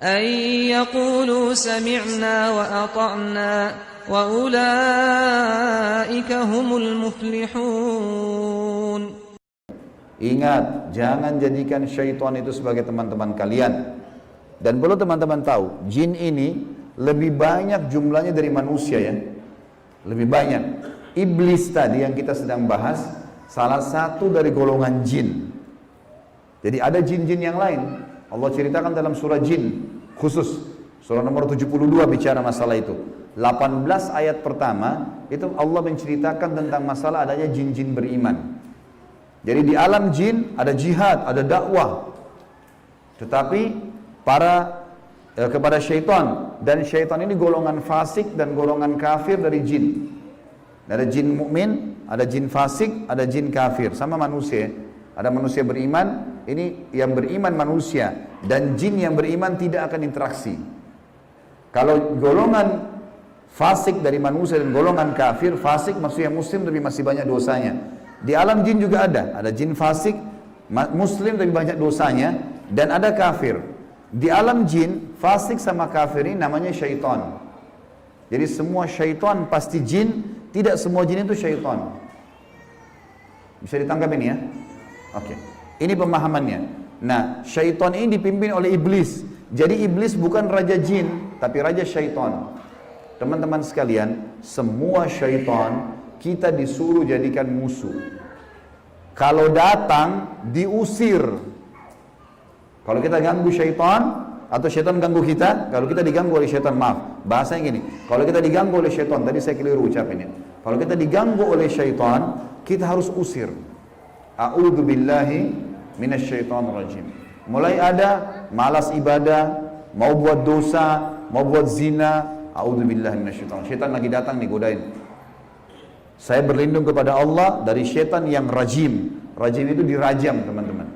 أن يقولوا سمعنا وأطعنا وأولئك هم المفلحون. Ingat, jangan jadikan syaitan itu sebagai teman-teman kalian. Dan perlu teman-teman tahu, jin ini lebih banyak jumlahnya dari manusia ya. Lebih banyak. Iblis tadi yang kita sedang bahas, salah satu dari golongan jin. Jadi ada jin-jin yang lain. Allah ceritakan dalam surah jin khusus. Surah nomor 72 bicara masalah itu. 18 ayat pertama, itu Allah menceritakan tentang masalah adanya jin-jin beriman. Jadi di alam jin ada jihad, ada dakwah. Tetapi kepada syaitan, dan syaitan ini golongan fasik dan golongan kafir dari jin. Ada jin mukmin, ada jin fasik, ada jin kafir, sama manusia. Ada manusia beriman, ini yang beriman manusia, dan jin yang beriman tidak akan interaksi. Kalau golongan fasik dari manusia dan golongan kafir, fasik maksudnya muslim tapi masih banyak dosanya. Di alam jin juga ada jin fasik, muslim tapi banyak dosanya, dan ada kafir. Di alam jin, fasik sama kafir ini namanya syaitan. Jadi semua syaitan pasti jin, tidak semua jin itu syaitan. Bisa ditangkap ini ya? Oke. Ini pemahamannya. Nah, syaitan ini dipimpin oleh iblis. Jadi iblis bukan raja jin, tapi raja syaitan. Teman-teman sekalian, semua syaitan kita disuruh jadikan musuh. Kalau datang, diusir. Kalau kita ganggu syaitan, atau syaitan ganggu kita, kalau kita diganggu oleh syaitan, maaf, bahasanya gini, kalau kita diganggu oleh syaitan, tadi saya keliru ucapinnya, kalau kita diganggu oleh syaitan, kita harus usir. A'udzubillahi minasyaitonirrajim. Mulai ada malas ibadah, mau buat dosa, mau buat zina, a'udzubillahi minasyaitonirrajim. Syaitan lagi datang nih godain. Saya berlindung kepada Allah dari syaitan yang rajim. Rajim itu dirajam, teman-teman.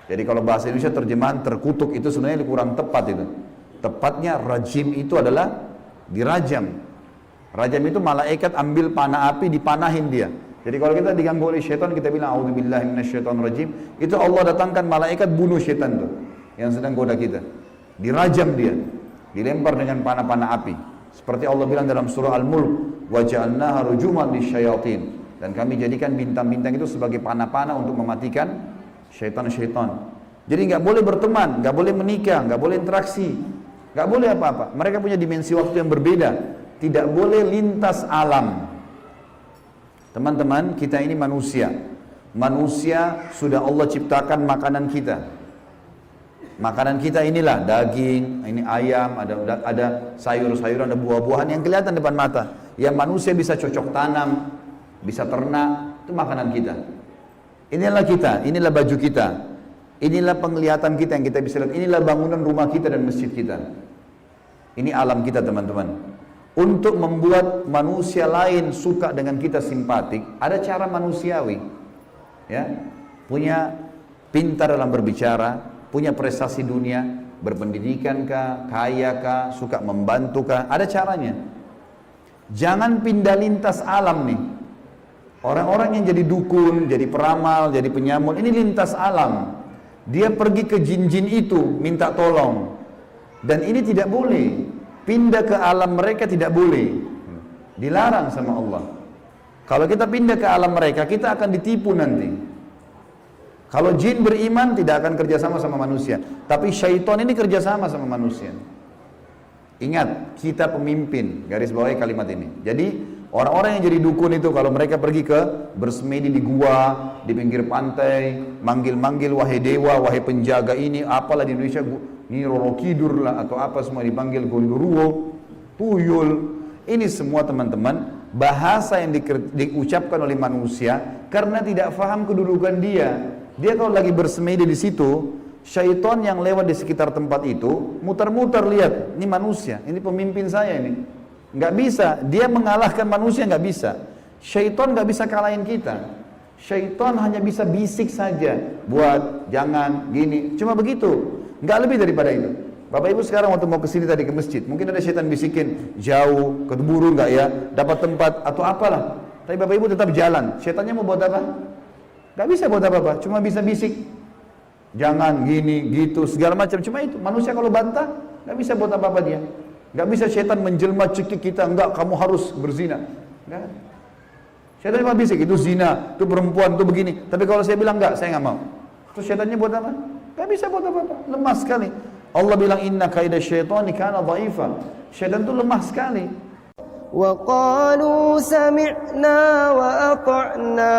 Jadi kalau bahasa Indonesia terjemahan terkutuk itu sebenarnya kurang tepat itu. Tepatnya rajim itu adalah dirajam. Rajam itu malaikat ambil panah api dipanahin dia. Jadi kalau kita diganggu oleh syaitan, kita bilang a'udzubillahi minasyaitonirrajim, itu Allah datangkan malaikat bunuh syaitan itu yang sedang goda kita. Dirajam dia, dilempar dengan panah-panah api. Seperti Allah bilang dalam surah Al-Mulk, wa ja'alnaha rujuman lisyayatin, dan kami jadikan bintang-bintang itu sebagai panah-panah untuk mematikan syaitan-syaitan. Jadi nggak boleh berteman, nggak boleh menikah, nggak boleh interaksi, nggak boleh apa-apa. Mereka punya dimensi waktu yang berbeda. Tidak boleh lintas alam. Teman-teman, kita ini manusia. Manusia sudah Allah ciptakan makanan kita. Makanan kita inilah daging, ini ayam, ada sayur-sayuran, ada buah-buahan yang kelihatan depan mata. Yang manusia bisa cocok tanam, bisa ternak, itu makanan kita. Inilah kita, inilah baju kita, inilah penglihatan kita yang kita bisa lihat, inilah bangunan rumah kita dan masjid kita. Ini alam kita, teman-teman. Untuk membuat manusia lain suka dengan kita, simpatik, ada cara manusiawi. Ya, punya pintar dalam berbicara, punya prestasi dunia, berpendidikan kah, kaya kah, suka membantu kah, ada caranya. Jangan pindah lintas alam nih. Orang-orang yang jadi dukun, jadi peramal, jadi penyamun, ini lintas alam. Dia pergi ke jin-jin itu, minta tolong. Dan ini tidak boleh. Pindah ke alam mereka tidak boleh. Dilarang sama Allah. Kalau kita pindah ke alam mereka, kita akan ditipu nanti. Kalau jin beriman tidak akan kerjasama sama manusia. Tapi syaitan ini kerjasama sama manusia. Ingat, kita pemimpin. Garis bawahi kalimat ini. Jadi orang-orang yang jadi dukun itu, kalau mereka pergi ke bersemedi di gua, di pinggir pantai, manggil-manggil wahai dewa, wahai penjaga ini, apalah di Indonesia, ini Roro Kidur lah atau apa semua dipanggil, Gondoruo, Tuyul. Ini semua teman-teman bahasa yang diucapkan oleh manusia karena tidak paham kedudukan dia. Dia kalau lagi bersemedi di situ, syaitan yang lewat di sekitar tempat itu muter-muter lihat, ini manusia, ini pemimpin saya ini. Nggak bisa, dia mengalahkan manusia nggak bisa. Syaitan nggak bisa kalahin kita. Syaitan hanya bisa bisik saja, buat, jangan, gini, cuma begitu. Nggak lebih daripada itu. Bapak Ibu sekarang waktu mau kesini tadi ke masjid, mungkin ada syaitan bisikin, jauh, keburu nggak ya, dapat tempat atau apalah. Tapi Bapak Ibu tetap jalan. Syaitannya mau buat apa? Nggak bisa buat apa-apa, cuma bisa bisik. Jangan gini, gitu, segala macam. Cuma itu, manusia kalau bantah, nggak bisa buat apa-apa dia. Nggak bisa setan menjelma cekik kita, enggak, kamu harus berzina. Enggak. Setan cuma bisa, itu zina, itu perempuan, itu begini. Tapi kalau saya bilang enggak, saya nggak mau. Terus setannya buat apa? Nggak bisa buat apa-apa, lemah sekali. Allah bilang, inna kaida syaitani kana dha'ifa. Syaitan itu lemah sekali. وقالوا سمعنا وأطعنا